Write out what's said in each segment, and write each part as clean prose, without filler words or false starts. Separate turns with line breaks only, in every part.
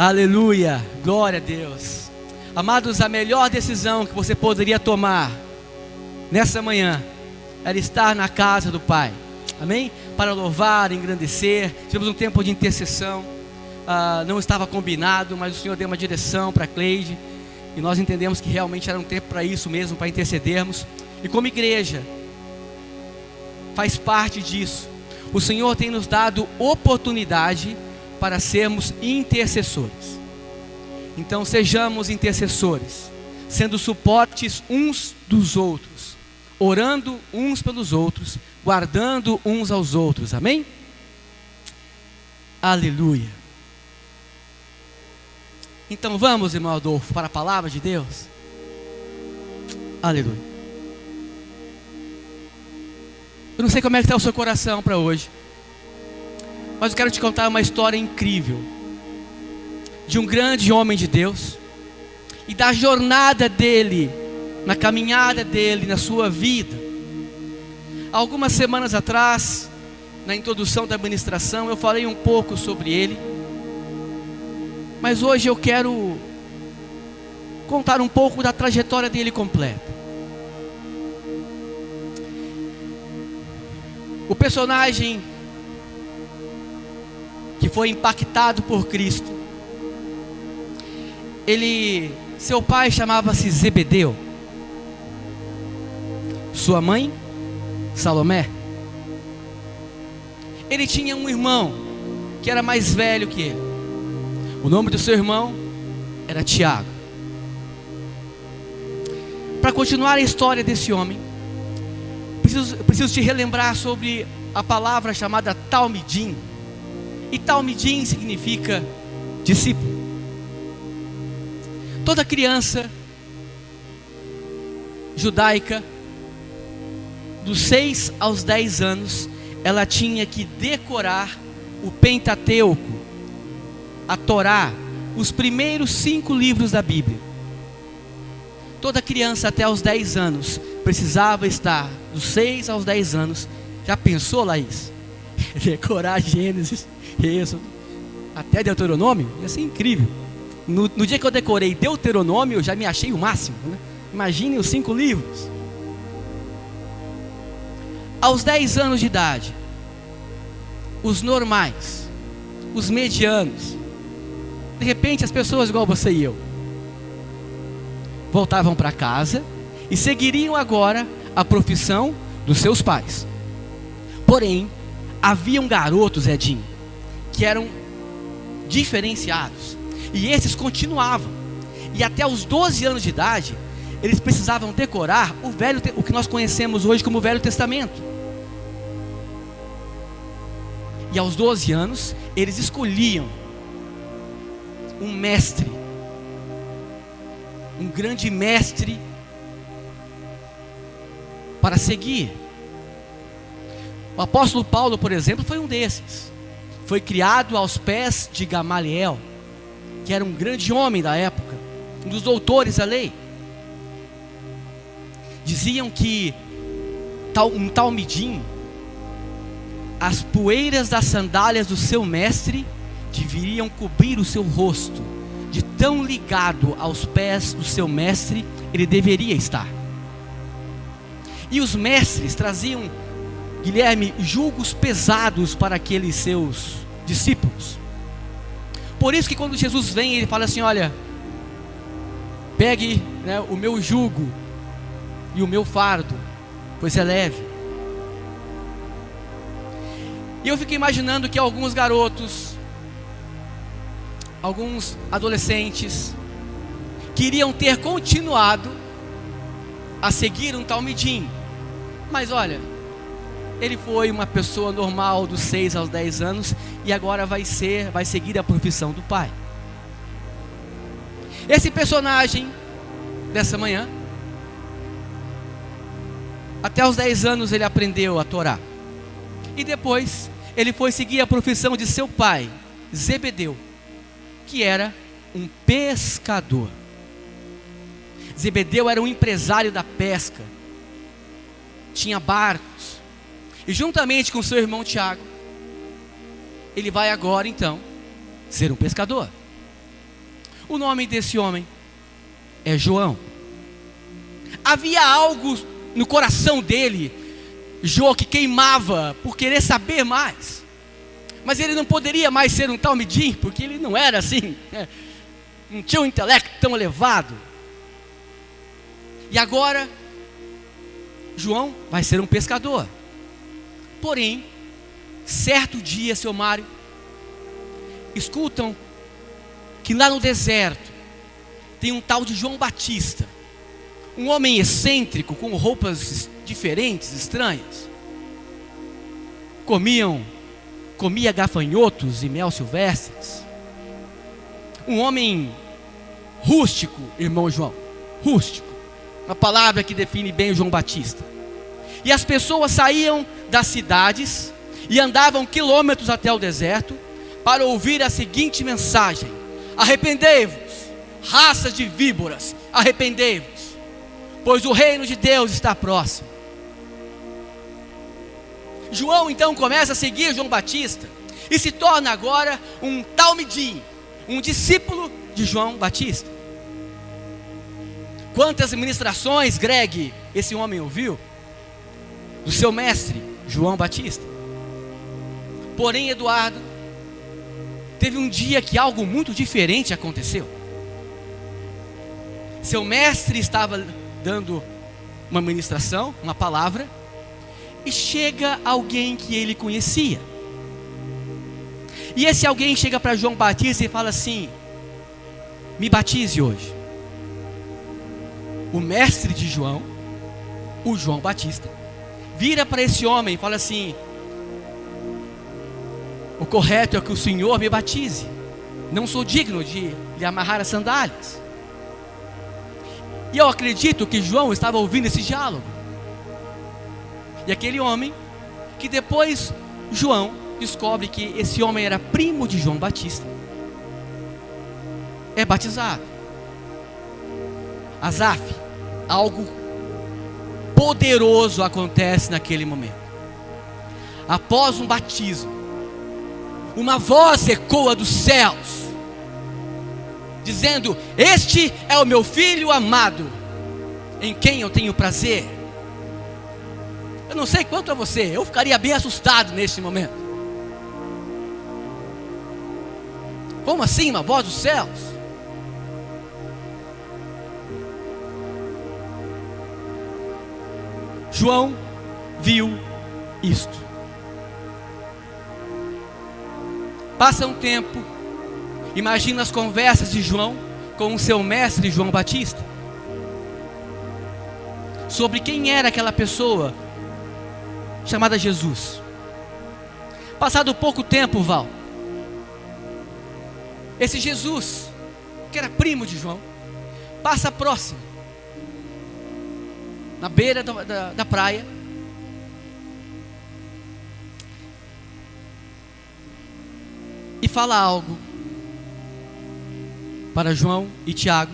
Aleluia, glória a Deus. Amados, a melhor decisão que você poderia tomar nessa manhã era estar na casa do Pai, amém? Para louvar, engrandecer. Tivemos um tempo de intercessão, não estava combinado, mas o Senhor deu uma direção para a Cleide, e nós entendemos que realmente era um tempo para isso mesmo, para intercedermos. E como igreja, faz parte disso. O Senhor tem nos dado oportunidade para sermos intercessores. Então sejamos intercessores, sendo suportes uns dos outros, orando uns pelos outros, guardando uns aos outros, amém? Aleluia. Então vamos, irmão Adolfo, para a palavra de Deus. Aleluia. Eu não sei como é que está o seu coração para hoje, mas eu quero te contar uma história incrível de um grande homem de Deus e da jornada dele, na caminhada dele, na sua vida. Algumas semanas atrás, na introdução da ministração, eu falei um pouco sobre ele, mas hoje eu quero contar um pouco da trajetória dele completa. O personagem que foi impactado por Cristo, seu pai chamava-se Zebedeu, sua mãe, Salomé. Ele tinha um irmão que era mais velho que ele. O nome do seu irmão era Tiago. Para continuar a história desse homem, preciso te relembrar sobre a palavra chamada Talmidim. E Talmidim significa discípulo. Toda criança judaica, dos 6 aos 10 anos, ela tinha que decorar o Pentateuco, a Torá, os primeiros 5 livros da Bíblia. Toda criança até os 10 anos precisava estar, dos 6 aos 10 anos. Já pensou, Laís? Decorar Gênesis, Êxodo, até Deuteronômio? Ia ser incrível. No dia que eu decorei Deuteronômio, eu já me achei o máximo, né? Imagine os 5 livros. Aos 10 anos de idade, os normais, os medianos, de repente as pessoas igual você e eu, voltavam para casa e seguiriam agora a profissão dos seus pais. Porém, haviam garotos, Edinho, que eram diferenciados, e esses continuavam, e até os 12 anos de idade, eles precisavam decorar o que nós conhecemos hoje como o Velho Testamento. E aos 12 anos, eles escolhiam um mestre, um grande mestre para seguir. O apóstolo Paulo, por exemplo, foi um desses. Foi criado aos pés de Gamaliel, que era um grande homem da época, um dos doutores da lei. Diziam que um talmidim, as poeiras das sandálias do seu mestre deveriam cobrir o seu rosto, de tão ligado aos pés do seu mestre ele deveria estar. E os mestres traziam, Guilherme, julgos pesados para aqueles seus discípulos. Por isso que quando Jesus vem, ele fala assim: olha, pegue, né, o meu jugo e o meu fardo, pois é leve. E eu fico imaginando que alguns garotos, alguns adolescentes, queriam ter continuado a seguir um talmidim, mas olha, ele foi uma pessoa normal dos 6 aos 10 anos e agora vai seguir a profissão do pai. Esse personagem dessa manhã, até os 10 anos ele aprendeu a Torá, e depois ele foi seguir a profissão de seu pai, Zebedeu, que era um pescador. Zebedeu era um empresário da pesca, tinha barcos, e juntamente com seu irmão Tiago, ele vai agora então ser um pescador. O nome desse homem é João. Havia algo no coração dele, João, que queimava por querer saber mais. Mas ele não poderia mais ser um talmidim, porque ele não era assim, não tinha um intelecto tão elevado. E agora, João vai ser um pescador. Porém, certo dia, seu Mário, escutam que lá no deserto tem um tal de João Batista, um homem excêntrico, com roupas diferentes, estranhas. Comia gafanhotos e mel silvestres. Um homem rústico, irmão João, rústico, uma palavra que define bem o João Batista. E as pessoas saíam das cidades e andavam quilômetros até o deserto para ouvir a seguinte mensagem: arrependei-vos, raças de víboras, arrependei-vos, pois o reino de Deus está próximo. João então começa a seguir João Batista e se torna agora um talmidim, um discípulo de João Batista. Quantas ministrações, Greg, esse homem ouviu do seu mestre, João Batista. Porém, Eduardo, teve um dia que algo muito diferente aconteceu. Seu mestre estava dando uma ministração, uma palavra, e chega alguém que ele conhecia. E esse alguém chega para João Batista e fala assim: me batize hoje. O mestre de João, o João Batista, vira para esse homem e fala assim: o correto é que o Senhor me batize, não sou digno de lhe amarrar as sandálias. E eu acredito que João estava ouvindo esse diálogo. E aquele homem, que depois João descobre que esse homem era primo de João Batista, é batizado. Asaf, algo poderoso acontece naquele momento. Após um batismo, uma voz ecoa dos céus, dizendo: este é o meu filho amado, em quem eu tenho prazer. Eu não sei quanto a você, eu ficaria bem assustado nesse momento. Como assim, uma voz dos céus? João viu isto. Passa um tempo, imagina as conversas de João com o seu mestre João Batista, sobre quem era aquela pessoa chamada Jesus. Passado pouco tempo, Val, esse Jesus, que era primo de João, passa próximo, na beira da praia, e fala algo para João e Tiago.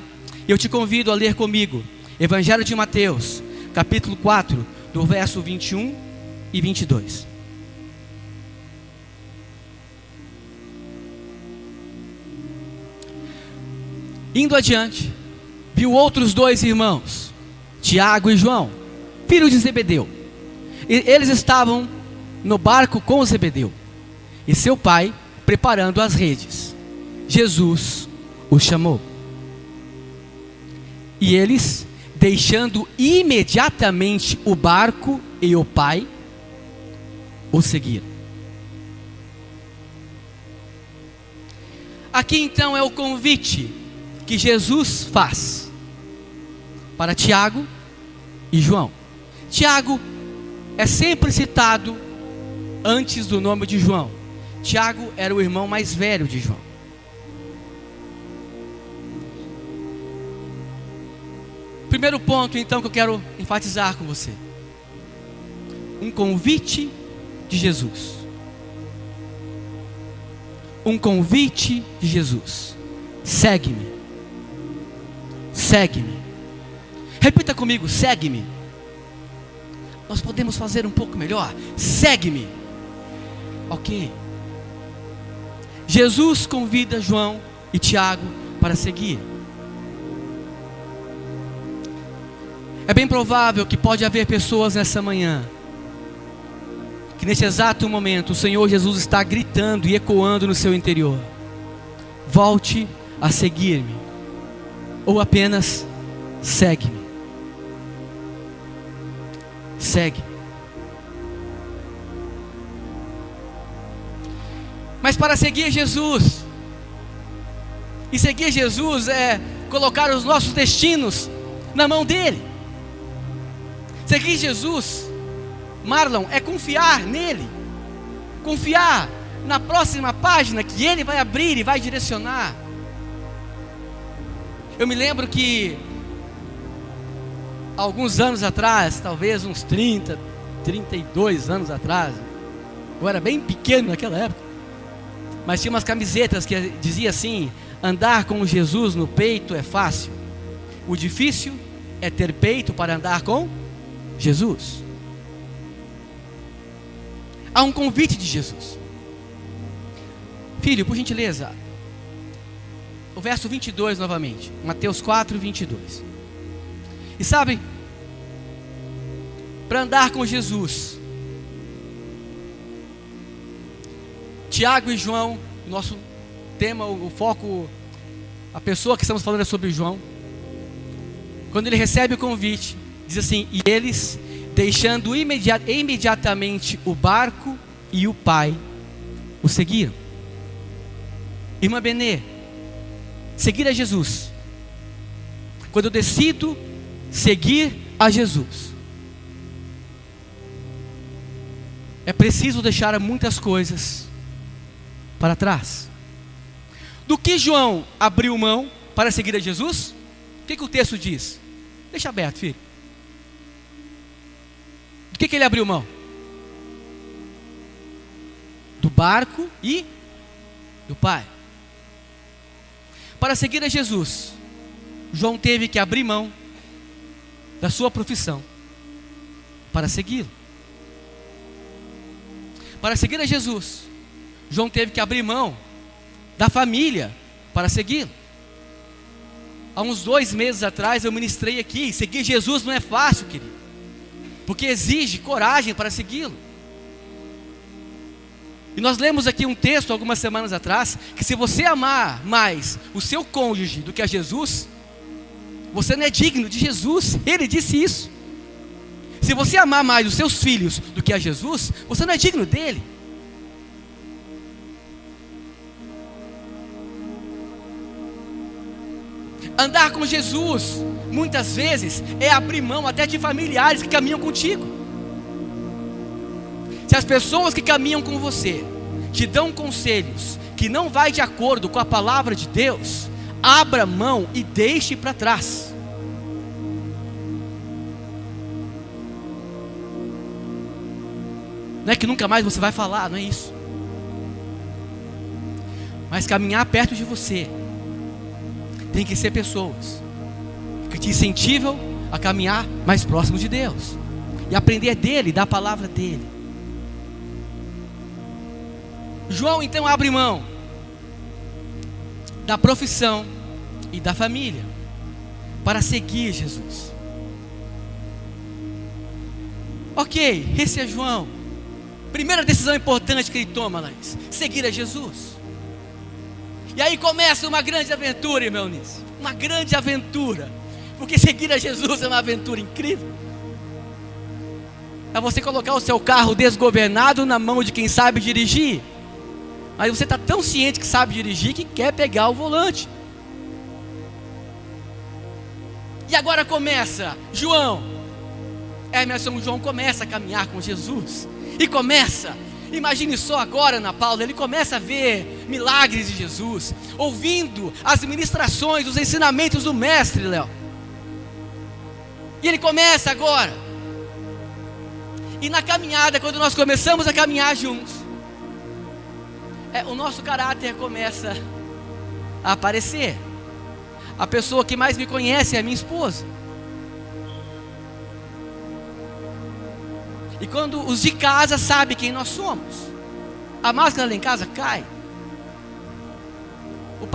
Eu te convido a ler comigo Evangelho de Mateus, capítulo 4, do verso 21 e 22. Indo adiante, viu outros dois irmãos, Tiago e João, filhos de Zebedeu. Eles estavam no barco com Zebedeu e seu pai preparando as redes. Jesus os chamou. E eles, deixando imediatamente o barco e o pai, o seguiram. Aqui então é o convite que Jesus faz para Tiago e João. Tiago é sempre citado antes do nome de João. Tiago era o irmão mais velho de João. Primeiro ponto então que eu quero enfatizar com você: um convite de Jesus. Um convite de Jesus. Segue-me. Segue-me. Repita comigo: segue-me. Nós podemos fazer um pouco melhor. Segue-me. Ok. Jesus convida João e Tiago para seguir. É bem provável que pode haver pessoas nessa manhã que nesse exato momento o Senhor Jesus está gritando e ecoando no seu interior: volte a seguir-me, ou apenas segue-me. Segue. Mas para seguir Jesus, e seguir Jesus é colocar os nossos destinos na mão dele. Seguir Jesus, Marlon, é confiar nele, confiar na próxima página que ele vai abrir e vai direcionar. Eu me lembro que alguns anos atrás, talvez uns 30, 32 anos atrás, eu era bem pequeno naquela época, mas tinha umas camisetas que dizia assim: andar com Jesus no peito é fácil, o difícil é ter peito para andar com Jesus. Há um convite de Jesus. Filho, por gentileza, o verso 22 novamente, Mateus 4, 22. E sabe, para andar com Jesus, Tiago e João, nosso tema, o foco, a pessoa que estamos falando é sobre João. Quando ele recebe o convite, diz assim: e eles, deixando imediatamente o barco e o pai, o seguiram. Irmã Benê, seguir a Jesus, quando eu decido seguir a Jesus, é preciso deixar muitas coisas para trás. Do que João abriu mão para seguir a Jesus? O que o texto diz? Deixa aberto, filho. Do que ele abriu mão? Do barco e do pai. Para seguir a Jesus, João teve que abrir mão da sua profissão para segui-lo. Para seguir a Jesus, João teve que abrir mão da família para segui-lo. Há uns 2 meses atrás eu ministrei aqui: seguir Jesus não é fácil, querido, porque exige coragem para segui-lo. E nós lemos aqui um texto algumas semanas atrás, que se você amar mais o seu cônjuge do que a Jesus, você não é digno de Jesus. Ele disse isso. Se você amar mais os seus filhos do que a Jesus, você não é digno dele. Andar com Jesus, muitas vezes, é abrir mão até de familiares que caminham contigo. Se as pessoas que caminham com você te dão conselhos que não vai de acordo com a palavra de Deus, abra mão e deixe para trás. Não é que nunca mais você vai falar, não é isso. Mas caminhar perto de você tem que ser pessoas que te incentivam a caminhar mais próximo de Deus e aprender dele, da palavra dele. João então abre mão da profissão e da família para seguir Jesus. Ok, esse é João. Primeira decisão importante que ele toma, Laís: seguir a Jesus. E aí começa uma grande aventura, irmão Nício. Uma grande aventura, porque seguir a Jesus é uma aventura incrível. É você colocar o seu carro desgovernado na mão de quem sabe dirigir, mas você está tão ciente que sabe dirigir que quer pegar o volante. E agora começa João. Emerson João começa a caminhar com Jesus. E começa, imagine só agora, Ana Paula, ele começa a ver milagres de Jesus, ouvindo as ministrações, os ensinamentos do mestre, Léo. E ele começa agora. E na caminhada, quando nós começamos a caminhar juntos, o nosso caráter começa a aparecer. A pessoa que mais me conhece é a minha esposa. E quando os de casa sabem quem nós somos, a máscara lá em casa cai.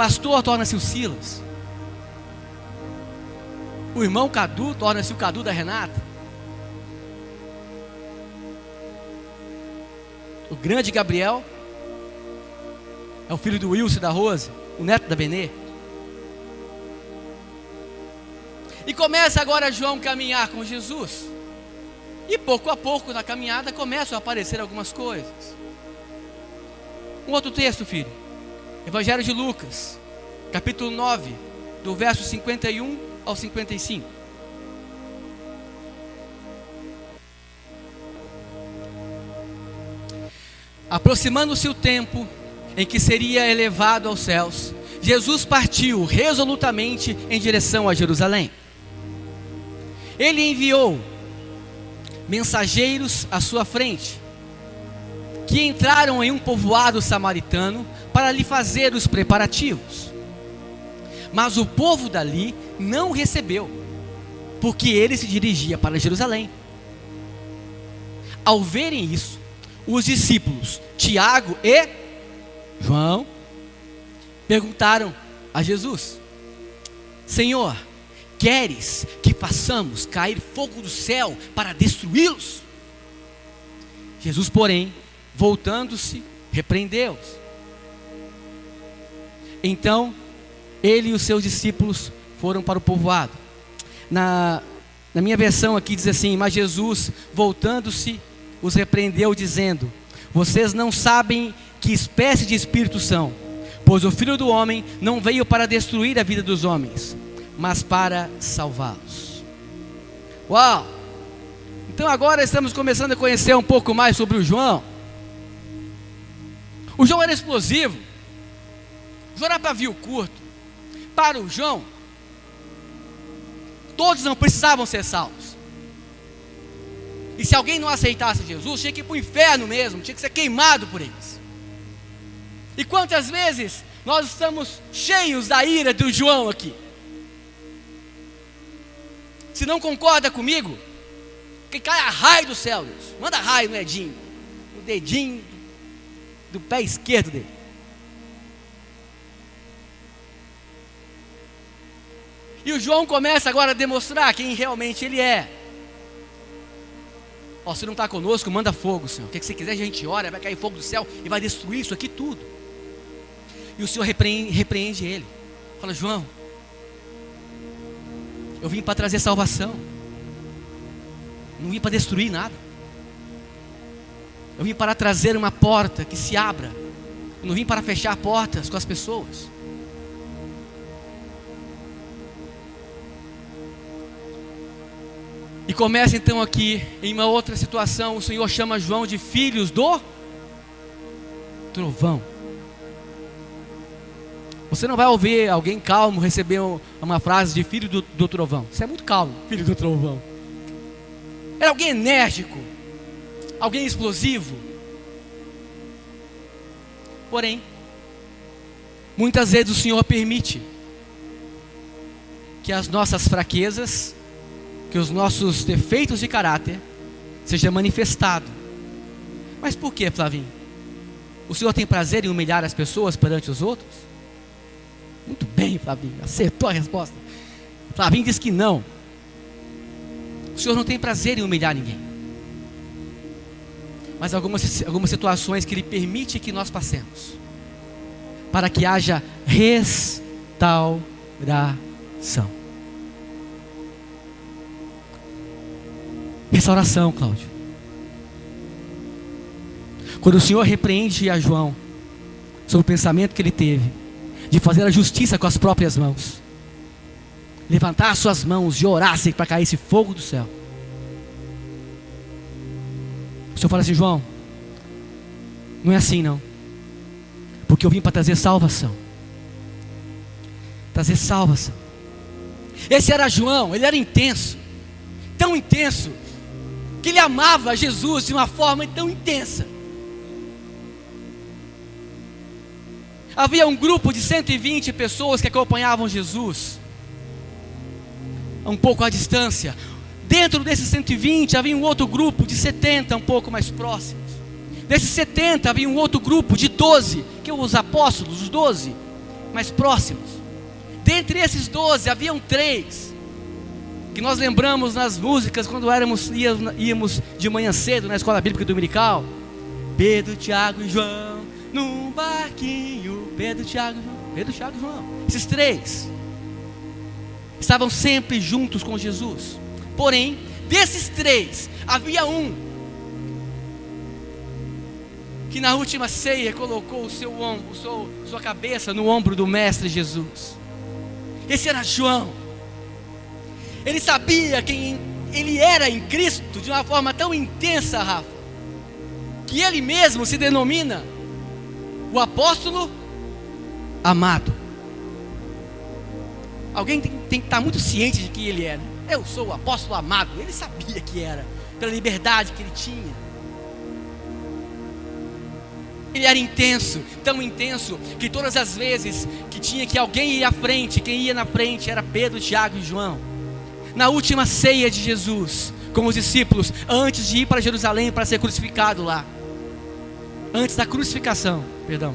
pastor torna-se o Silas. O irmão Cadu torna-se o Cadu da Renata. O grande Gabriel é o filho do Wilson e da Rose, o neto da Benê. E começa agora João a caminhar com Jesus. E pouco a pouco na caminhada começam a aparecer algumas coisas. Um outro texto, filho. Evangelho de Lucas, capítulo 9, do verso 51 ao 55. Aproximando-se o tempo em que seria elevado aos céus, Jesus partiu resolutamente em direção a Jerusalém. Ele enviou mensageiros à sua frente, que entraram em um povoado samaritano para lhe fazer os preparativos. Mas o povo dali não o recebeu, porque ele se dirigia para Jerusalém. Ao verem isso, os discípulos Tiago e João perguntaram a Jesus: Senhor, queres que façamos cair fogo do céu para destruí-los? Jesus, porém, voltando-se, repreendeu-os. Então, ele e os seus discípulos foram para o povoado. Na minha versão aqui diz assim: mas Jesus, voltando-se, os repreendeu, dizendo: vocês não sabem que espécie de espírito são, pois o Filho do Homem não veio para destruir a vida dos homens, mas para salvá-los. Uau! Então agora estamos começando a conhecer um pouco mais sobre o João. O João era explosivo. O João era pavio curto. Para o João, todos não precisavam ser salvos. E se alguém não aceitasse Jesus, tinha que ir para o inferno mesmo, tinha que ser queimado por eles. E quantas vezes nós estamos cheios da ira do João aqui? Se não concorda comigo, que caia raio do céu, Deus. Manda raio no Edinho, no dedinho do pé esquerdo dele. E o João começa agora a demonstrar quem realmente ele é. Ó, se não está conosco, manda fogo, Senhor. O que você quiser, a gente ora, vai cair fogo do céu e vai destruir isso aqui tudo. E o Senhor repreende ele. Fala: João, eu vim para trazer salvação. Não vim para destruir nada. Eu vim para trazer uma porta que se abra. Eu não vim para fechar portas com as pessoas. E começa então aqui, em uma outra situação, o Senhor chama João de filhos do trovão. Você não vai ouvir alguém calmo receber uma frase de filho do trovão. Isso é muito calmo, filho do trovão. Era alguém enérgico, alguém explosivo. Porém, muitas vezes o Senhor permite que as nossas fraquezas, que os nossos defeitos de caráter seja manifestado. Mas por que, Flavinho? O Senhor tem prazer em humilhar as pessoas perante os outros? Muito bem, Flavinho, acertou a resposta. Flavinho diz que não. O Senhor não tem prazer em humilhar ninguém. Mas algumas situações que Ele permite que nós passemos, para que haja restauração. Restauração, Cláudio. Quando o Senhor repreende a João sobre o pensamento que ele teve de fazer a justiça com as próprias mãos, levantar as suas mãos e orar para cair esse fogo do céu, o Senhor fala assim: João, não é assim não, porque eu vim para trazer salvação. Trazer salvação. Esse era João, ele era intenso, tão intenso, que ele amava Jesus de uma forma tão intensa. Havia um grupo de 120 pessoas que acompanhavam Jesus, um pouco à distância. Dentro desses 120 havia um outro grupo de 70, um pouco mais próximos. Desses 70 havia um outro grupo de 12, que os apóstolos, os 12, mais próximos. Dentre esses 12, haviam 3 que nós lembramos nas músicas quando íamos de manhã cedo na escola bíblica dominical. Pedro, Tiago e João, num barquinho. Pedro, Tiago e João. Esses 3 estavam sempre juntos com Jesus. Porém, desses 3, havia um que na última ceia colocou sua cabeça no ombro do Mestre Jesus. Esse era João. Ele sabia quem ele era em Cristo de uma forma tão intensa, Rafa, que ele mesmo se denomina o apóstolo amado. Alguém tem que estar muito ciente de que ele era. Eu sou o apóstolo amado. Ele sabia que era, pela liberdade que ele tinha. Ele era intenso, tão intenso, que todas as vezes que tinha que alguém ir à frente, quem ia na frente era Pedro, Tiago e João. Na última ceia de Jesus com os discípulos, antes de ir para Jerusalém para ser crucificado lá, antes da crucificação, perdão,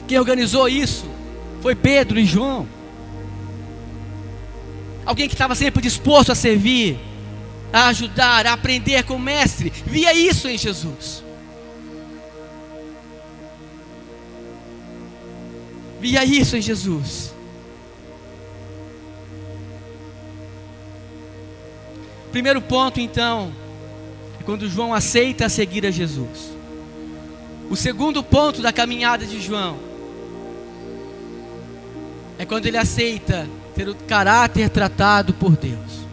quem organizou isso foi Pedro e João. Alguém que estava sempre disposto a servir, a ajudar, a aprender com o Mestre. Via isso em Jesus. Via isso em Jesus. Primeiro ponto, então, é quando João aceita seguir a Jesus. O segundo ponto da caminhada de João é quando ele aceita ter o caráter tratado por Deus.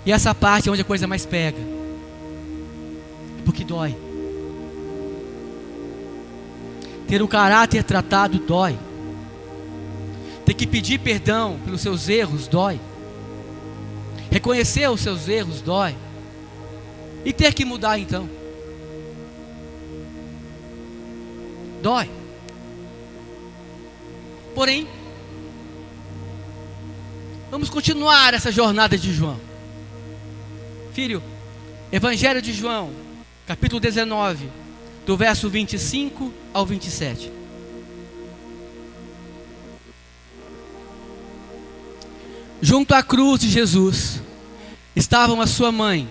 E essa parte é onde a coisa mais pega, porque dói. Ter o caráter tratado dói. Ter que pedir perdão pelos seus erros dói. Reconhecer os seus erros dói. E ter que mudar então dói. Porém, vamos continuar essa jornada de João. Filho, Evangelho de João, capítulo 19, do verso 25 ao 27. Junto à cruz de Jesus estavam a sua mãe,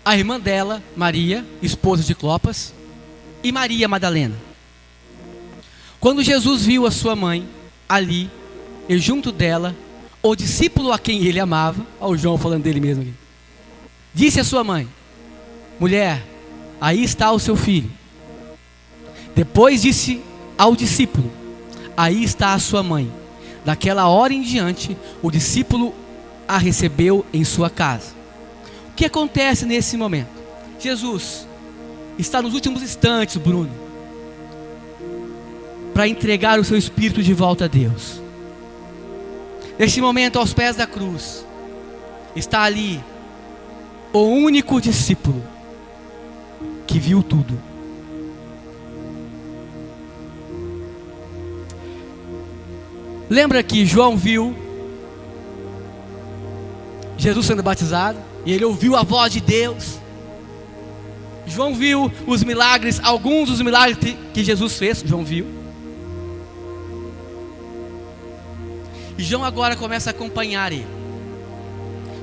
a irmã dela, Maria, esposa de Clopas, e Maria Madalena. Quando Jesus viu a sua mãe ali, e junto dela, o discípulo a quem ele amava, ó, o João falando dele mesmo aqui, disse à sua mãe: mulher, aí está o seu filho. Depois disse ao discípulo: aí está a sua mãe. Daquela hora em diante, o discípulo a recebeu em sua casa. O que acontece nesse momento? Jesus está nos últimos instantes, Bruno, para entregar o seu espírito de volta a Deus. Neste momento, aos pés da cruz, está ali o único discípulo que viu tudo. Lembra que João viu Jesus sendo batizado, e ele ouviu a voz de Deus. João viu os milagres, alguns dos milagres que Jesus fez, João viu. E João agora começa a acompanhar ele.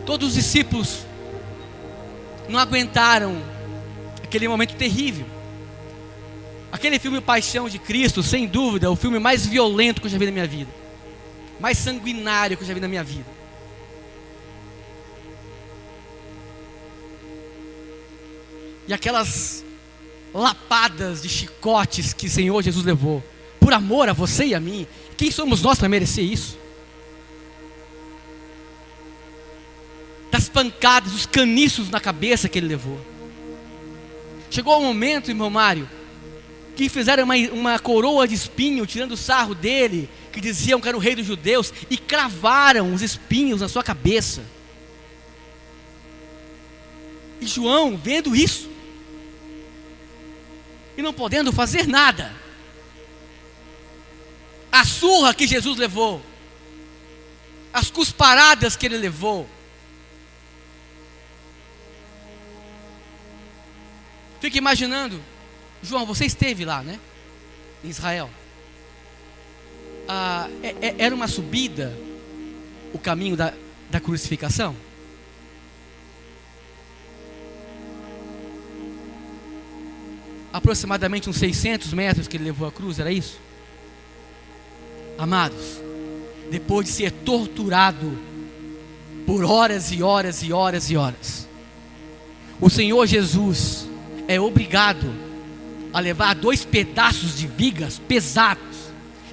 Todos os discípulos não aguentaram aquele momento terrível. Aquele filme Paixão de Cristo, sem dúvida, é o filme mais violento que eu já vi na minha vida, mais sanguinário que eu já vi na minha vida. E aquelas lapadas de chicotes que o Senhor Jesus levou, por amor a você e a mim. Quem somos nós para merecer isso? Das pancadas, dos caniços na cabeça que ele levou. Chegou o momento, irmão Mário, que fizeram uma coroa de espinho, tirando o sarro dele, que diziam que era o rei dos judeus, e cravaram os espinhos na sua cabeça. E João, vendo isso, e não podendo fazer nada, a surra que Jesus levou, as cusparadas que ele levou, fica imaginando João, você esteve lá, né? Em Israel. Era uma subida o caminho da crucificação? Aproximadamente uns 600 metros que ele levou a cruz, era isso? Amados, depois de ser torturado por horas e horas e horas e horas, o Senhor Jesus é obrigado a levar 2 pedaços de vigas pesados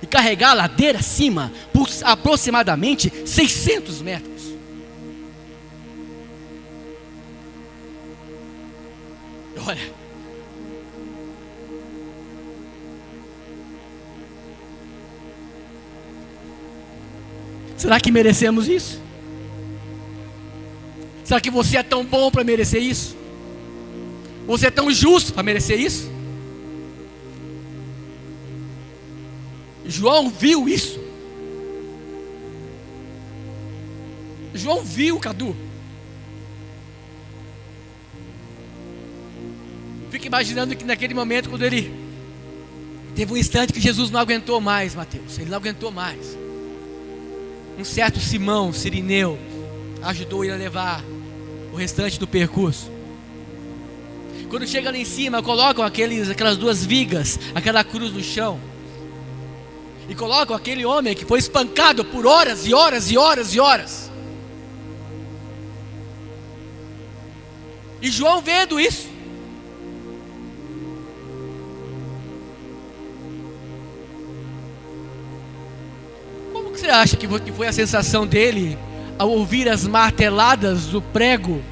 e carregar a ladeira acima por aproximadamente 600 metros. Olha, será que merecemos isso? Será que você é tão bom para merecer isso? Você é tão justo para merecer isso? João viu isso. João viu, Cadu. Fica imaginando que naquele momento, quando ele teve um instante que Jesus não aguentou mais, Mateus, ele não aguentou mais. Um certo Simão Cirineu ajudou ele a levar o restante do percurso. Quando chega lá em cima, colocam aquelas 2 vigas, aquela cruz no chão, e colocam aquele homem que foi espancado por horas e horas e horas e horas. E João vendo isso, como que você acha que foi a sensação dele ao ouvir as marteladas do prego?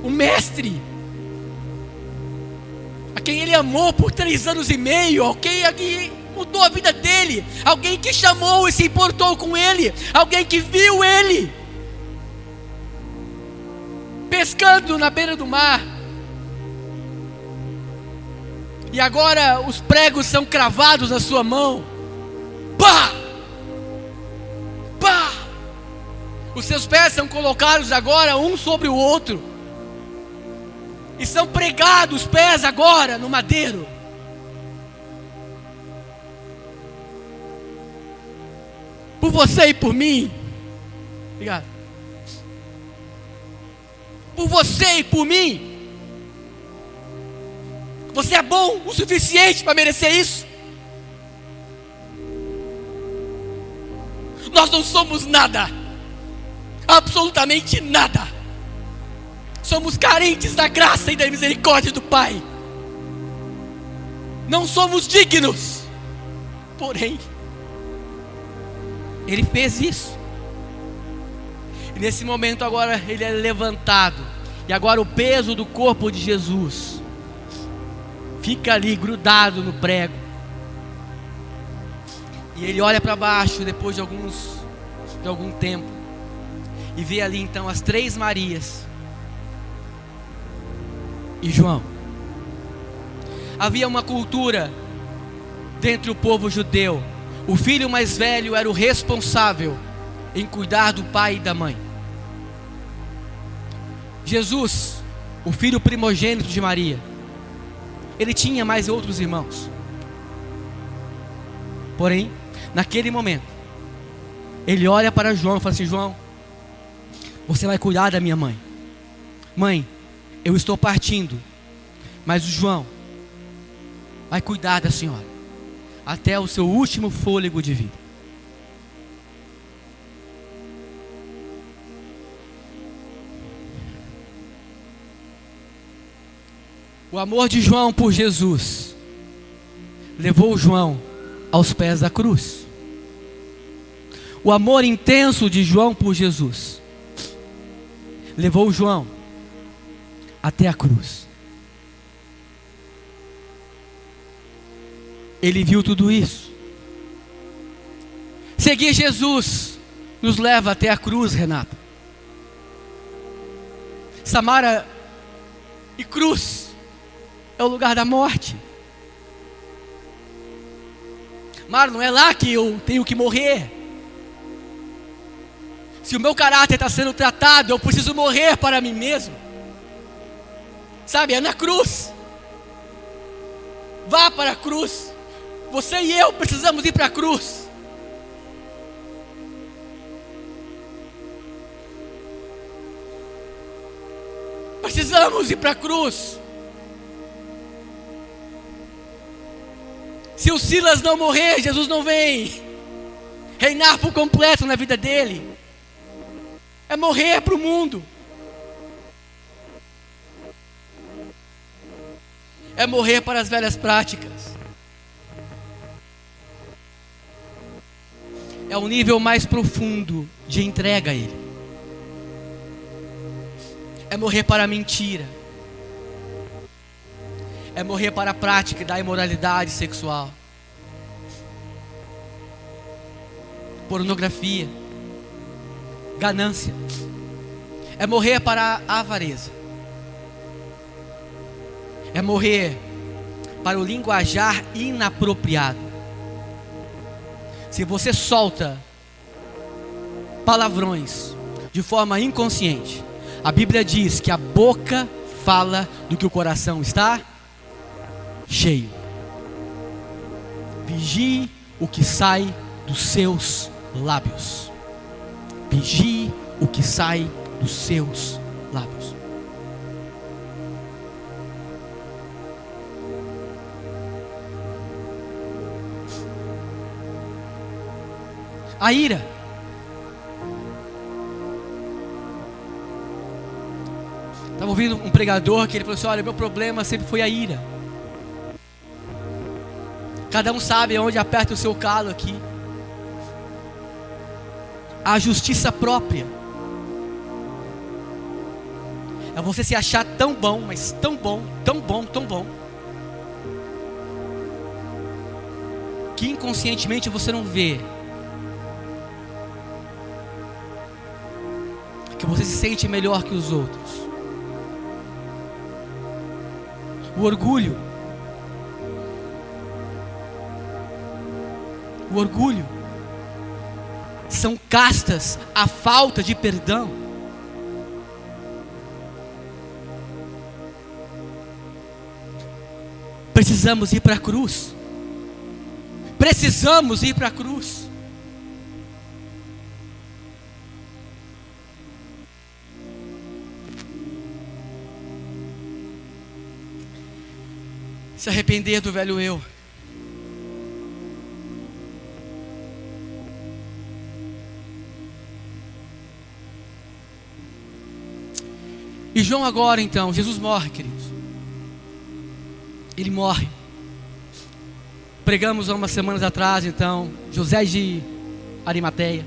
O mestre, a quem ele amou por 3 anos e meio, alguém que mudou a vida dele, alguém que chamou e se importou com ele, alguém que viu ele pescando na beira do mar, e agora os pregos são cravados na sua mão. Pá! Pá! Os seus pés são colocados agora um sobre o outro, e são pregados os pés agora no madeiro. Por você e por mim. Obrigado. Por você e por mim. Você é bom o suficiente para merecer isso? Nós não somos nada, absolutamente nada. Somos carentes da graça e da misericórdia do Pai. Não somos dignos. Porém, Ele fez isso. E nesse momento agora Ele é levantado. E agora o peso do corpo de Jesus fica ali grudado no prego. E Ele olha para baixo depois de algum tempo, e vê ali então as 3 Marias e João. Havia uma cultura dentro do povo judeu: o filho mais velho era o responsável em cuidar do pai e da mãe. Jesus, o filho primogênito de Maria, ele tinha mais outros irmãos. Porém, naquele momento, ele olha para João e fala assim: João, você vai cuidar da minha mãe. Mãe, eu estou partindo, mas o João vai cuidar da senhora até o seu último fôlego de vida. O amor de João por Jesus levou João aos pés da cruz. O amor intenso de João por Jesus levou João até a cruz. Ele viu tudo isso. Seguir Jesus nos leva até a cruz, Renata. Samara e cruz é o lugar da morte. Mara, não é lá que eu tenho que morrer. Se o meu caráter está sendo tratado, eu preciso morrer para mim mesmo. Sabe, é na cruz. Vá para a cruz. Você e eu precisamos ir para a cruz. Precisamos ir para a cruz. Se o Silas não morrer, Jesus não vem reinar por completo na vida dele. É morrer para o mundo. É morrer para as velhas práticas. É o nível mais profundo de entrega a Ele. É morrer para a mentira. É morrer para a prática da imoralidade sexual. Pornografia. Ganância. É morrer para a avareza. É morrer para o linguajar inapropriado. Se você solta palavrões de forma inconsciente, a Bíblia diz que a boca fala do que o coração está cheio. Vigie o que sai dos seus lábios. Vigie o que sai dos seus lábios. A ira. Estava ouvindo um pregador que ele falou assim: olha, meu problema sempre foi a ira. Cada um sabe onde aperta o seu calo aqui. A justiça própria. É você se achar tão bom, mas tão bom, tão bom, tão bom, que inconscientemente você não vê que você se sente melhor que os outros. O orgulho. O orgulho são castas à falta de perdão. Precisamos ir para a cruz. Precisamos ir para a cruz. Se arrepender do velho eu. E João agora então, Jesus morre, queridos. Ele morre. Pregamos há umas semanas atrás então, José de Arimateia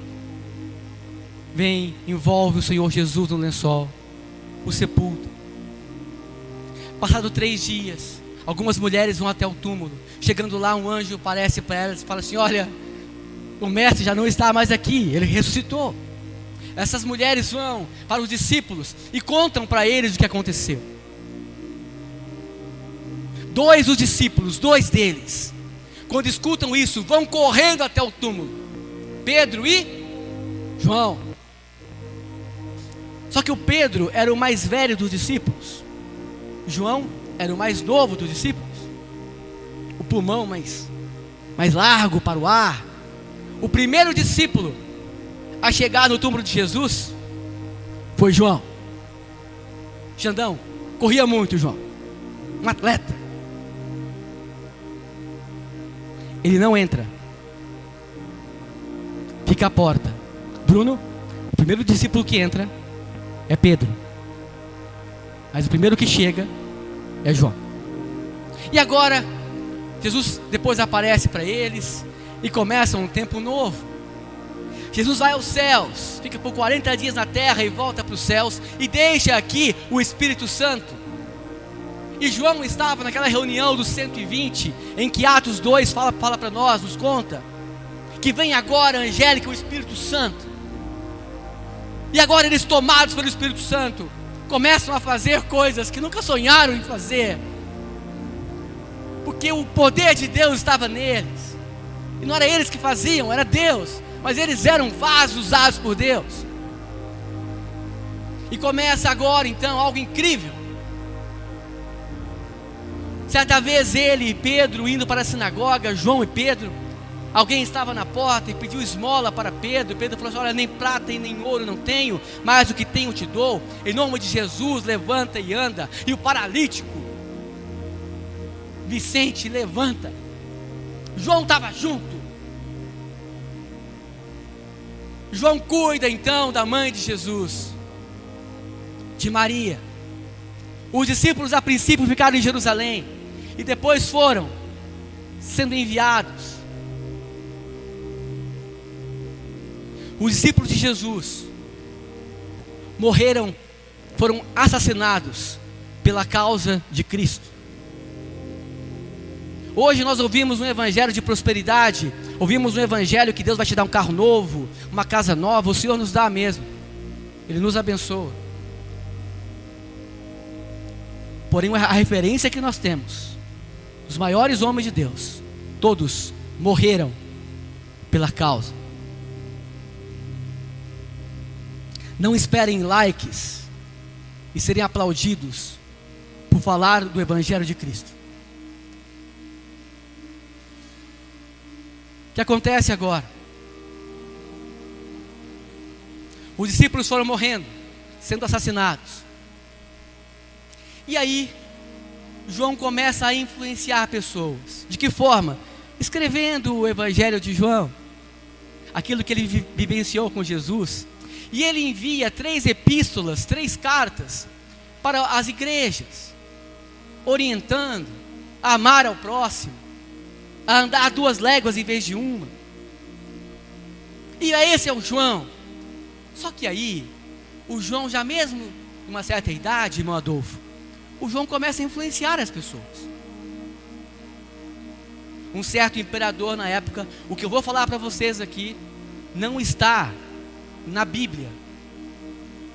vem, envolve o Senhor Jesus no lençol, o sepulta. Passado 3 dias, algumas mulheres vão até o túmulo. Chegando lá, um anjo aparece para elas e fala assim: olha, o mestre já não está mais aqui, ele ressuscitou. Essas mulheres vão para os discípulos e contam para eles o que aconteceu. 2 dos discípulos, 2 deles, quando escutam isso, vão correndo até o túmulo. Pedro e João. Só que o Pedro era o mais velho dos discípulos. João era o mais novo dos discípulos. O pulmão mais largo para o ar. O primeiro discípulo a chegar no túmulo de Jesus foi João. Xandão, corria muito João. Um atleta. Ele não entra. Fica à porta. Bruno, o primeiro discípulo que entra é Pedro. Mas o primeiro que chega é João. E agora, Jesus depois aparece para eles e começa um tempo novo. Jesus vai aos céus, fica por 40 dias na terra e volta para os céus e deixa aqui o Espírito Santo. E João estava naquela reunião dos 120, em que Atos 2 fala para nós, nos conta, que vem agora a Angélica, o Espírito Santo. E agora eles, tomados pelo Espírito Santo, começam a fazer coisas que nunca sonharam em fazer, porque o poder de Deus estava neles. E não era eles que faziam, era Deus, mas eles eram vasos usados por Deus. E começa agora então algo incrível. Certa vez ele e Pedro indo para a sinagoga, João e Pedro, alguém estava na porta e pediu esmola para Pedro. Pedro falou assim: olha, nem prata e nem ouro não tenho, mas o que tenho te dou. Em nome de Jesus, levanta e anda. E o paralítico, Vicente, levanta. João estava junto. João cuida então da mãe de Jesus, de Maria. Os discípulos a princípio ficaram em Jerusalém e depois foram sendo enviados. Os discípulos de Jesus morreram, foram assassinados pela causa de Cristo. Hoje nós ouvimos um evangelho de prosperidade, ouvimos um evangelho que Deus vai te dar um carro novo, uma casa nova. O Senhor nos dá mesmo, Ele nos abençoa. Porém, a referência que nós temos, os maiores homens de Deus, todos morreram pela causa. Não esperem likes e serem aplaudidos por falar do evangelho de Cristo. O que acontece agora? Os discípulos foram morrendo, sendo assassinados. E aí, João começa a influenciar pessoas. De que forma? Escrevendo o evangelho de João, aquilo que ele vivenciou com Jesus. E ele envia 3 epístolas, 3 cartas para as igrejas, orientando a amar ao próximo, a andar 2 léguas em vez de uma. E esse é o João. Só que aí, o João já mesmo com uma certa idade, irmão Adolfo, o João começa a influenciar as pessoas. Um certo imperador na época, o que eu vou falar para vocês aqui, não está na Bíblia.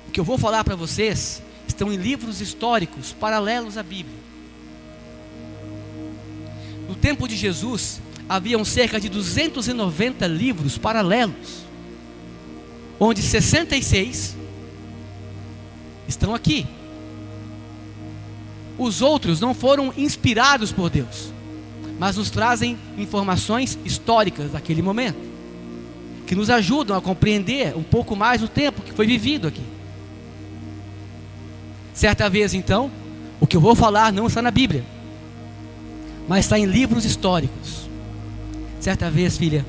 O que eu vou falar para vocês estão em livros históricos paralelos à Bíblia. No tempo de Jesus, haviam cerca de 290 livros paralelos, onde 66 estão aqui. Os outros não foram inspirados por Deus, mas nos trazem informações históricas daquele momento, que nos ajudam a compreender um pouco mais o tempo que foi vivido aqui. Certa vez então, o que eu vou falar não está na Bíblia, mas está em livros históricos. Certa vez, filha,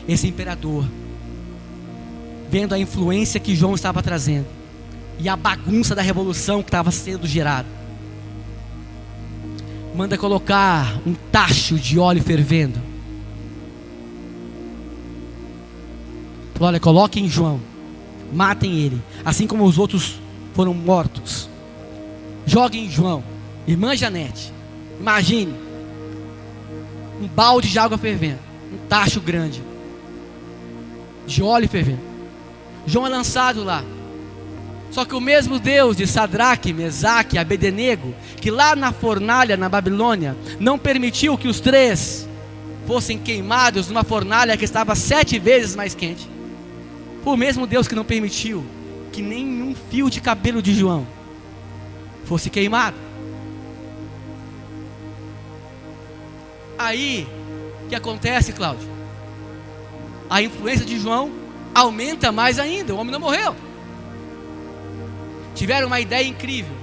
esse imperador, vendo a influência que João estava trazendo e a bagunça da revolução que estava sendo gerada, manda colocar um tacho de óleo fervendo. Olha, coloquem João, matem ele, assim como os outros foram mortos. Joguem João. Irmã Janete, imagine um balde de água fervendo, um tacho grande de óleo fervendo. João é lançado lá. Só que o mesmo Deus de Sadraque, Mesaque e Abednego, que lá na fornalha na Babilônia não permitiu que os 3 fossem queimados numa fornalha que estava 7 vezes mais quente, o mesmo Deus que não permitiu que nenhum fio de cabelo de João fosse queimado. Aí, o que acontece, Cláudio? A influência de João aumenta mais ainda. O homem não morreu. Tiveram uma ideia incrível: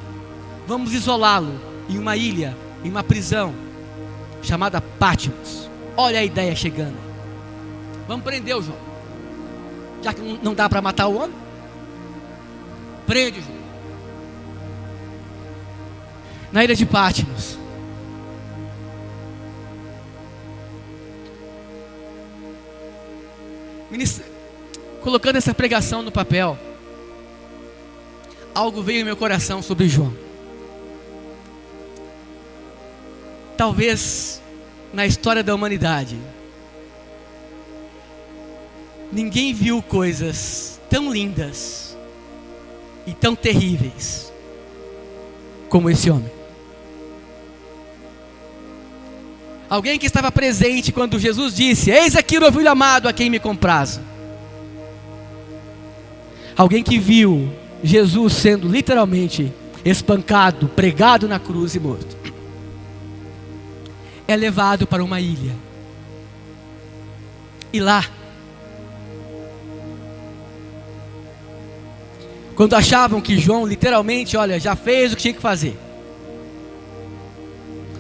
vamos isolá-lo em uma ilha, em uma prisão chamada Patmos. Olha a ideia chegando. Vamos prender o João, já que não dá para matar o homem. Prende o João na ilha de Patmos. Colocando essa pregação no papel, algo veio em meu coração sobre João. Talvez na história da humanidade ninguém viu coisas tão lindas e tão terríveis como esse homem. Alguém que estava presente quando Jesus disse: eis aqui o meu filho amado, a quem me comprazo. Alguém que viu Jesus sendo literalmente espancado, pregado na cruz e morto, é levado para uma ilha. E lá, quando achavam que João literalmente, olha, já fez o que tinha que fazer,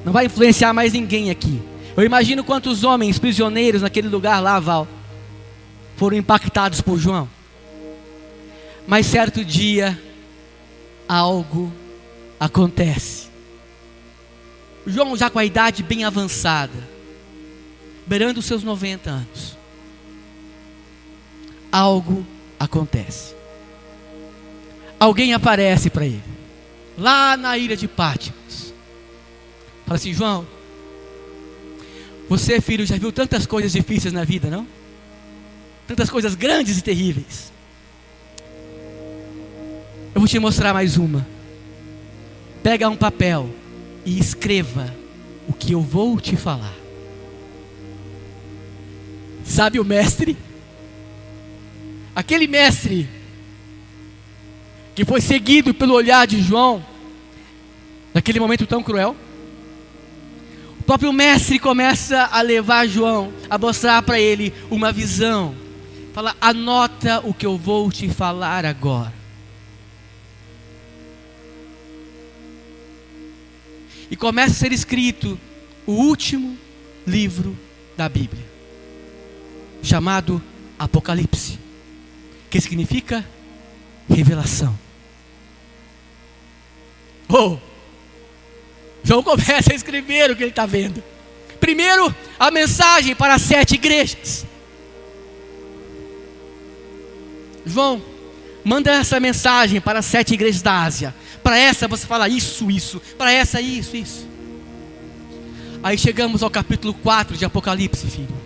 não vai influenciar mais ninguém aqui. Eu imagino quantos homens prisioneiros naquele lugar lá, Val, foram impactados por João. Mas certo dia, algo acontece. João, já com a idade bem avançada, beirando os seus 90 anos, algo acontece. Alguém aparece para ele, lá na ilha de Pátimos. Fala assim: João, você, filho, já viu tantas coisas difíceis na vida, não? Tantas coisas grandes e terríveis. Eu vou te mostrar mais uma. Pega um papel e escreva o que eu vou te falar. Sabe o mestre? Aquele mestre que foi seguido pelo olhar de João, naquele momento tão cruel. O próprio mestre começa a levar João, a mostrar para ele uma visão. Fala: anota o que eu vou te falar agora. E começa a ser escrito o último livro da Bíblia, chamado Apocalipse, que significa revelação. João começa a escrever o que ele está vendo. Primeiro, a mensagem para as 7 igrejas. João, manda essa mensagem para as 7 igrejas da Ásia. Para essa você fala isso. Para essa isso. Aí chegamos ao capítulo 4 de Apocalipse, filho.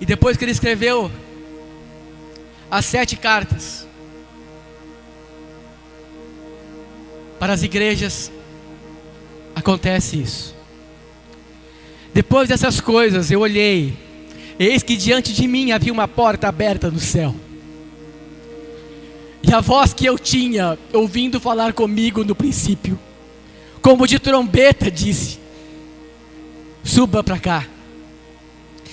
E depois que ele escreveu as 7 cartas para as igrejas, acontece isso. Depois dessas coisas eu olhei, eis que diante de mim havia uma porta aberta no céu. E a voz que eu tinha ouvindo falar comigo no princípio, como de trombeta, disse: suba para cá,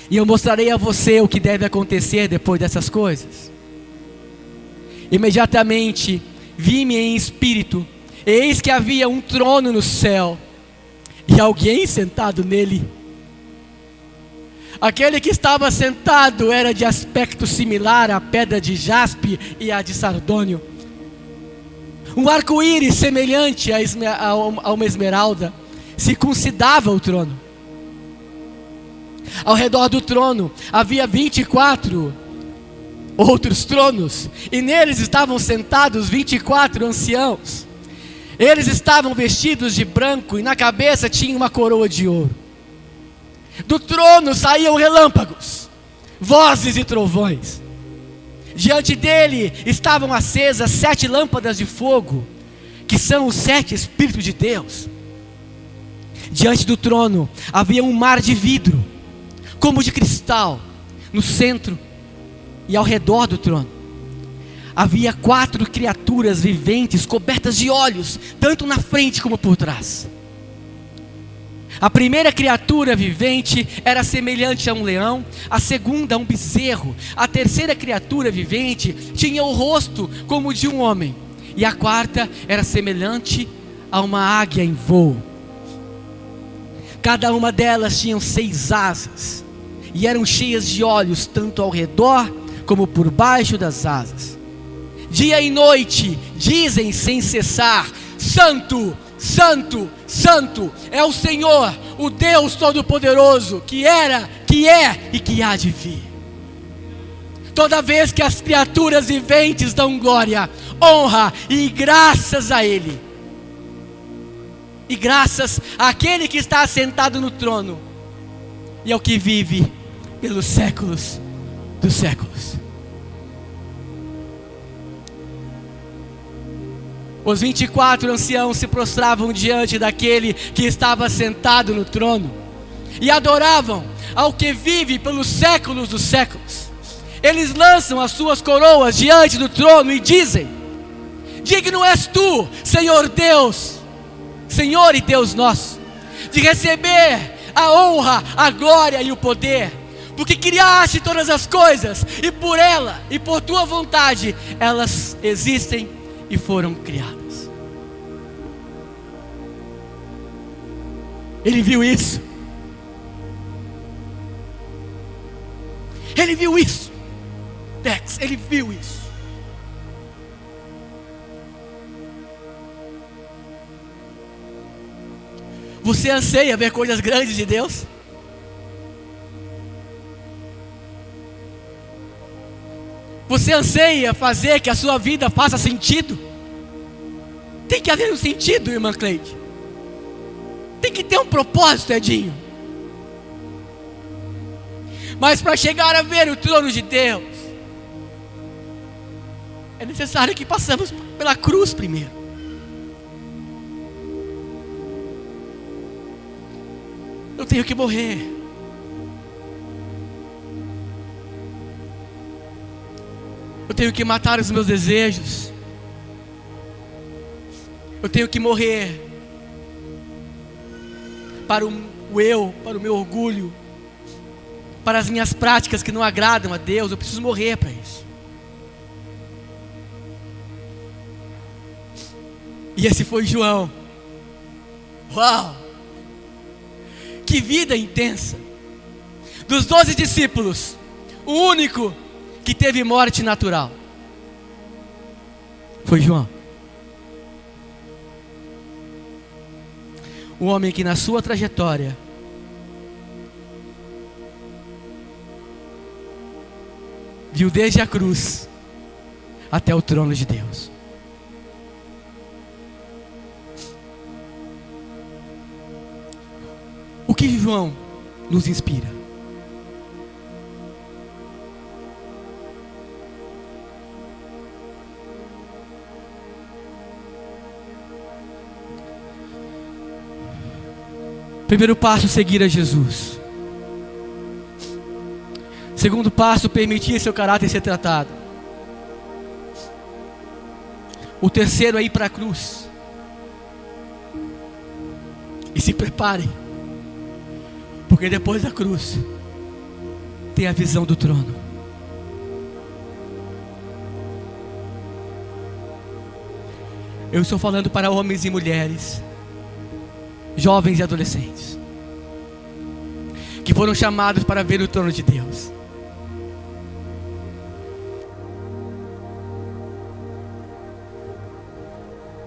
e eu mostrarei a você o que deve acontecer depois dessas coisas. Imediatamente vi-me em espírito, eis que havia um trono no céu, e alguém sentado nele. Aquele que estava sentado era de aspecto similar à pedra de jaspe e à de sardônio. Um arco-íris semelhante a uma esmeralda circuncidava o trono. Ao redor do trono havia 24 outros tronos, e neles estavam sentados 24 anciãos. Eles estavam vestidos de branco e na cabeça tinham uma coroa de ouro. Do trono saíam relâmpagos, vozes e trovões. Diante dele estavam acesas 7 lâmpadas de fogo, que são os 7 Espíritos de Deus. Diante do trono havia um mar de vidro, como de cristal, no centro e ao redor do trono. Havia 4 criaturas viventes cobertas de olhos, tanto na frente como por trás. A primeira criatura vivente era semelhante a um leão, a segunda a um bezerro, a terceira criatura vivente tinha o rosto como o de um homem, e a quarta era semelhante a uma águia em voo. Cada uma delas tinha 6 asas, e eram cheias de olhos, tanto ao redor como por baixo das asas. Dia e noite dizem sem cessar: Santo, Santo, Santo é o Senhor, o Deus Todo-Poderoso, que era, que é e que há de vir. Toda vez que as criaturas viventes dão glória, honra e graças a Ele, e graças àquele que está assentado no trono, e ao que vive pelos séculos dos séculos. Os 24 anciãos se prostravam diante daquele que estava sentado no trono e adoravam ao que vive pelos séculos dos séculos. Eles lançam as suas coroas diante do trono e dizem: digno és tu, Senhor Deus, Senhor e Deus nosso, de receber a honra, a glória e o poder, porque criaste todas as coisas, e por ela e por tua vontade elas existem e foram criadas. Ele viu isso. Ele viu isso. Dex, ele viu isso. Você anseia ver coisas grandes de Deus? Você anseia fazer que a sua vida faça sentido? Tem que haver um sentido, irmã Cleide. Tem que ter um propósito, Edinho. Mas para chegar a ver o trono de Deus, é necessário que passemos pela cruz primeiro. Eu tenho que morrer. Eu tenho que matar os meus desejos. Eu tenho que morrer para o eu, para o meu orgulho, para as minhas práticas que não agradam a Deus. Eu preciso morrer para isso. E esse foi João. Uau! Que vida intensa! Dos 12 discípulos, o único que teve morte natural foi João. Um homem que na sua trajetória viu desde a cruz até o trono de Deus. O que João nos inspira? Primeiro passo, seguir a Jesus. Segundo passo, permitir seu caráter ser tratado. O terceiro é ir para a cruz. E se preparem, porque depois da cruz tem a visão do trono. Eu estou falando para homens e mulheres, jovens e adolescentes, que foram chamados para ver o trono de Deus.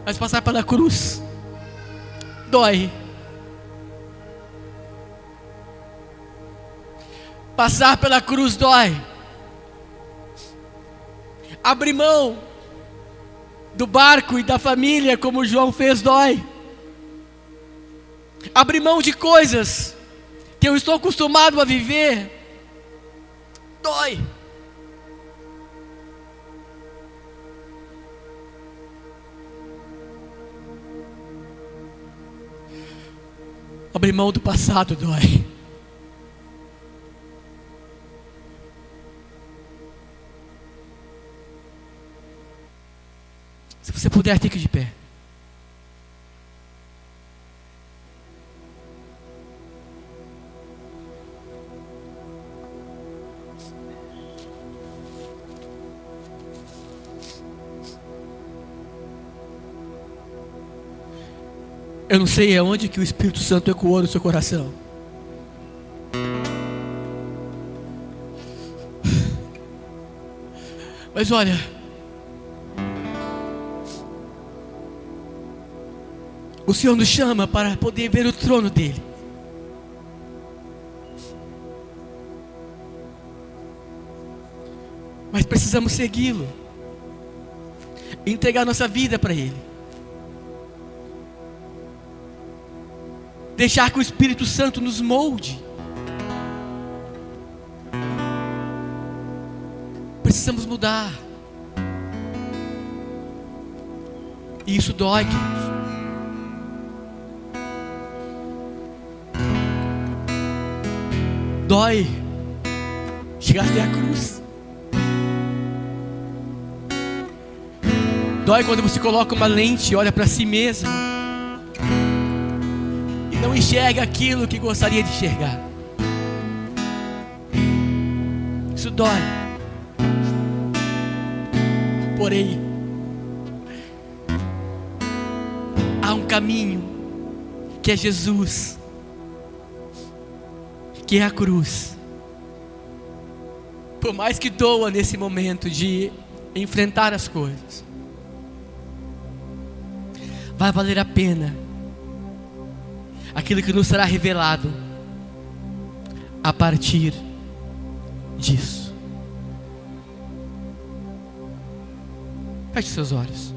Mas passar pela cruz dói. Passar pela cruz dói. Abrir mão do barco e da família, como João fez, dói. Abrir mão de coisas que eu estou acostumado a viver, dói. Abrir mão do passado dói. Se você puder, fique de pé. Eu não sei aonde que o Espírito Santo ecoou no seu coração. Mas olha, o Senhor nos chama para poder ver o trono dEle. Mas precisamos segui-lo, entregar nossa vida para Ele, deixar que o Espírito Santo nos molde. Precisamos mudar. E isso dói, queridos. Dói chegar até a cruz. Dói quando você coloca uma lente e olha para si mesmo e não enxerga aquilo que gostaria de enxergar. Isso dói. Porém, há um caminho que é Jesus, que é a cruz. Por mais que doa nesse momento de enfrentar as coisas, vai valer a pena aquilo que nos será revelado a partir disso. Feche seus olhos.